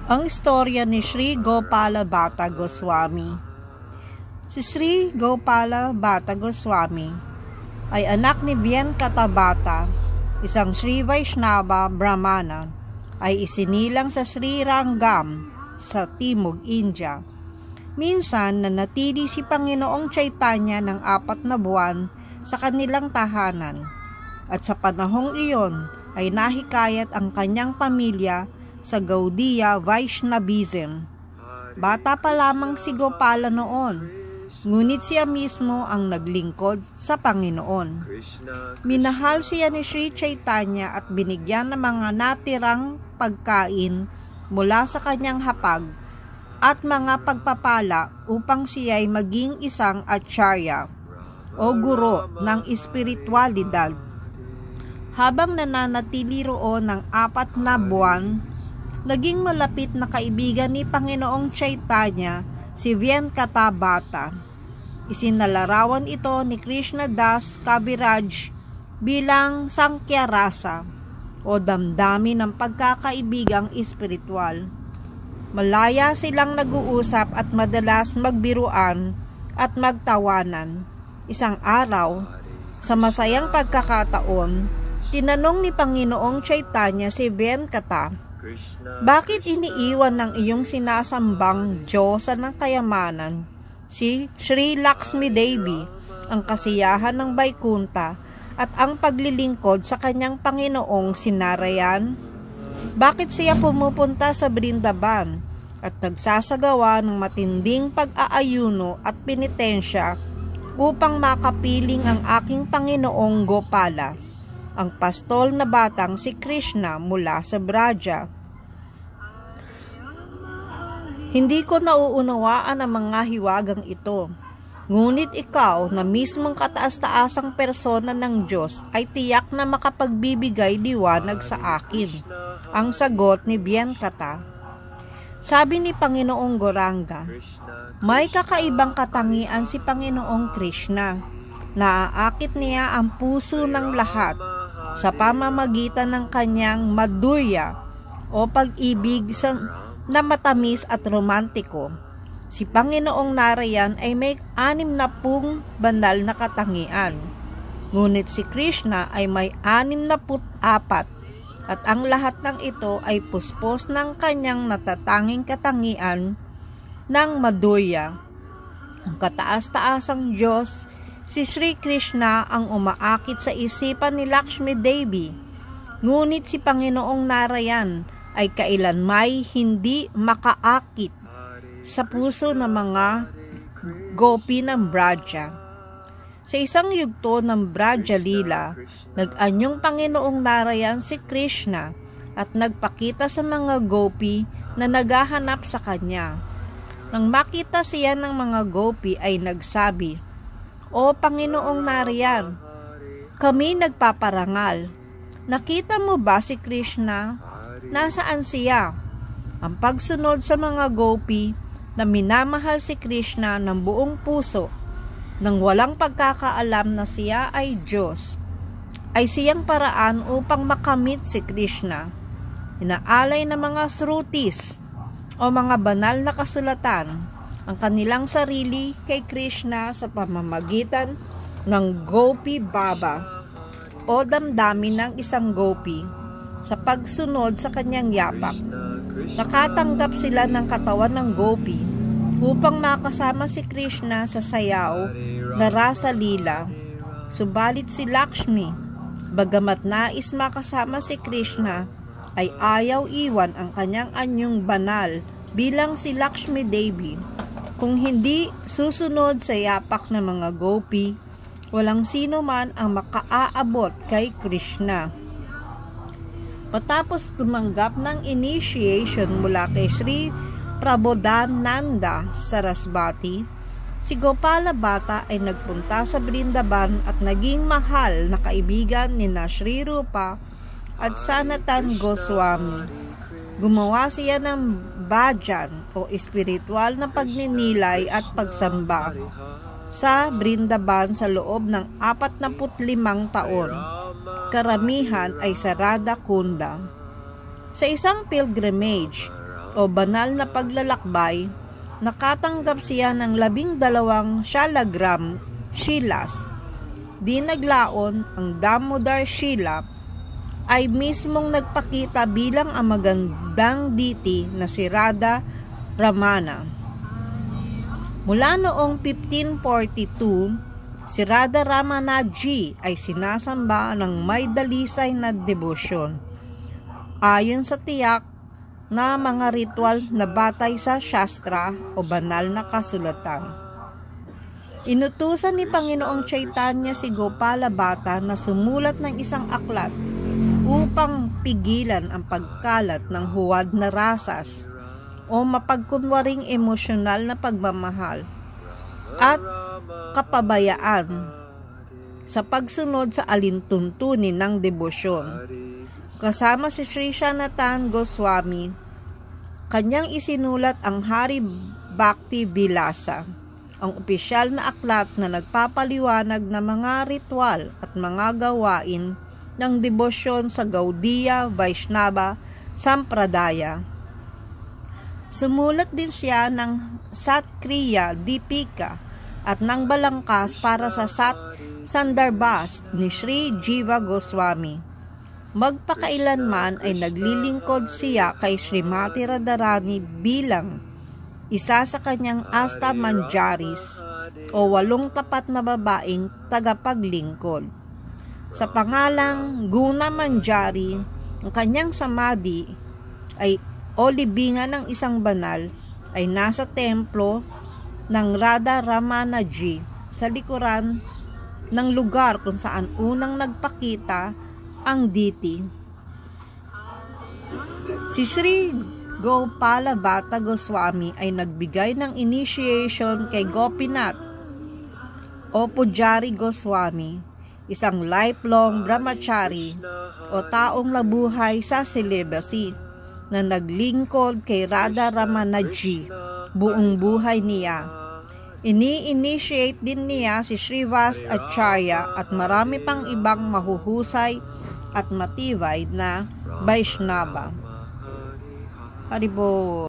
Ang istorya ni Sri Gopala Bhatta Goswami. Si Sri Gopala Bhatta Goswami ay anak ni Venkata Bhatta, isang Sri Vaishnava Brahmana, ay isinilang sa Sri Rangam sa Timog, India. Minsan nanatili si Panginoong Chaitanya ng 4 na buwan sa kanilang tahanan, at sa panahong iyon ay nahikayat ang kanyang pamilya sa Gaudiya Vaishnavism. Bata pa lamang si Gopala noon, ngunit siya mismo ang naglingkod sa Panginoon. Minahal siya ni Sri Chaitanya at binigyan ng mga natirang pagkain mula sa kanyang hapag at mga pagpapala upang siya'y maging isang acharya o guro ng espiritualidad. Habang nananatili roon ng 4 na buwan, naging malapit na kaibigan ni Panginoong Chaitanya si Venkata Bhatta. Isinalarawan ito ni Krishna Das Kaviraj bilang Sankhya Rasa o damdamin ng pagkakaibigang espiritual. Malaya silang nag-uusap at madalas magbiruan at magtawanan. Isang araw, sa masayang pagkakataon, tinanong ni Panginoong Chaitanya si Venkata, "Bakit iniiwan ng iyong sinasambang Diyosa ng kayamanan, si Sri Lakshmi Devi, ang kasiyahan ng Vaikunta at ang paglilingkod sa kanyang Panginoong Sinarayan? Bakit siya pumupunta sa Brindaban at nagsasagawa ng matinding pag-aayuno at penitensya upang makapiling ang aking Panginoong Gopala, ang pastol na batang si Krishna mula sa Braja? Hindi ko nauunawaan ang mga hiwagang ito. Ngunit ikaw na mismong kataas-taasang persona ng Diyos ay tiyak na makapagbibigay liwanag sa akin." Ang sagot ni Venkata. Sabi ni Panginoong Gauranga, "May kakaibang katangian si Panginoong Krishna. Naaakit niya ang puso ng lahat sa pamamagitan ng kanyang madhurya o pag-ibig na matamis at romantiko. Si Panginoong Narayan ay may 60 banal na katangian, ngunit si Krishna ay may 64, at ang lahat ng ito ay puspos ng kanyang natatanging katangian ng madhurya. Ang kataas-taasang Diyos, si Sri Krishna, ang umaakit sa isipan ni Lakshmi Devi, ngunit si Panginoong Narayan ay kailanmay hindi makaakit sa puso ng mga gopi ng Braja. Sa isang yugto ng Braja Lila, nag-anyong Panginoong Narayan si Krishna at nagpakita sa mga gopi na naghahanap sa kanya. Nang makita siya ng mga gopi ay nagsabi, "O Panginoong Narayan, kami nagpaparangal. Nakita mo ba si Krishna? Nasaan siya?" Ang pagsunod sa mga gopi na minamahal si Krishna ng buong puso, nang walang pagkakaalam na siya ay Diyos, ay siyang paraan upang makamit si Krishna. Inaalay ng mga srutis o mga banal na kasulatan ang kanilang sarili kay Krishna sa pamamagitan ng Gopi Baba o damdamin ng isang gopi sa pagsunod sa kanyang yapak. Nakatanggap sila ng katawan ng gopi upang makasama si Krishna sa sayaw na Rasa Lila. Subalit si Lakshmi, bagamat nais makasama si Krishna, ay ayaw iwan ang kanyang anyong banal bilang si Lakshmi Devi. Kung hindi susunod sa yapak ng mga gopi, walang sino man ang makaaabot kay Krishna. Matapos tumanggap ng initiation mula kay Sri Prabodhananda Sarasvati, si Gopala Bhatta ay nagpunta sa Brindaban at naging mahal na kaibigan ni Sri Rupa at Sanatan Goswami. Gumawa siya ng bhajan o espiritual na pagninilay at pagsamba sa Brindaban sa loob ng 45 taon. Karamihan ay sa Radha Kunda. Sa isang pilgrimage, o banal na paglalakbay, nakatanggap siya ng 12 shalagram shilas. Di naglaon ang Damodar Shila ay mismong nagpakita bilang ang magandang deity na si Radha Ramana. Mula noong 1542, si Radha Ramanaji ay sinasamba ng may dalisay na debosyon. Ayon sa tiyak na mga ritual na batay sa Shastra o banal na kasulatan. Inutusan ni Panginoong Chaitanya si Gopala Bhatta na sumulat ng isang aklat upang pigilan ang pagkalat ng huwad na rasas o mapagkunwaring emosyonal na pagmamahal at kapabayaan sa pagsunod sa alintuntunin ng debosyon. Kasama si Sri Sanatana Goswami, kanyang isinulat ang Hari Bhakti Vilasa, ang opisyal na aklat na nagpapaliwanag ng mga ritual at mga gawain ng debosyon sa Gaudiya Vaishnava Sampradaya. Sumulat din siya ng Satkriya Dipika at ng balangkas para sa Sandarbhas ni Sri Jiva Goswami. Magpakailanman ay naglilingkod siya kay Srimati Radharani bilang isa sa kanyang Asta Manjaris o 8 tapat na babaeng tagapaglingkod. Sa pangalang Guna Manjari, ang kanyang samadhi ay o libingan ng isang banal ay nasa templo ng Radha Ramanaji sa likuran ng lugar kung saan unang nagpakita ang deity. Si Sri Gopala Bhatta Goswami ay nagbigay ng initiation kay Gopinath o Pujari Goswami, isang lifelong brahmachari o taong nabuhay sa celibacy na naglingkod kay Radha Ramanaji buong buhay niya. Ini-initiate din niya si Srivas Acharya at marami pang ibang mahuhusay at matibay na Vaishnava. Haribo.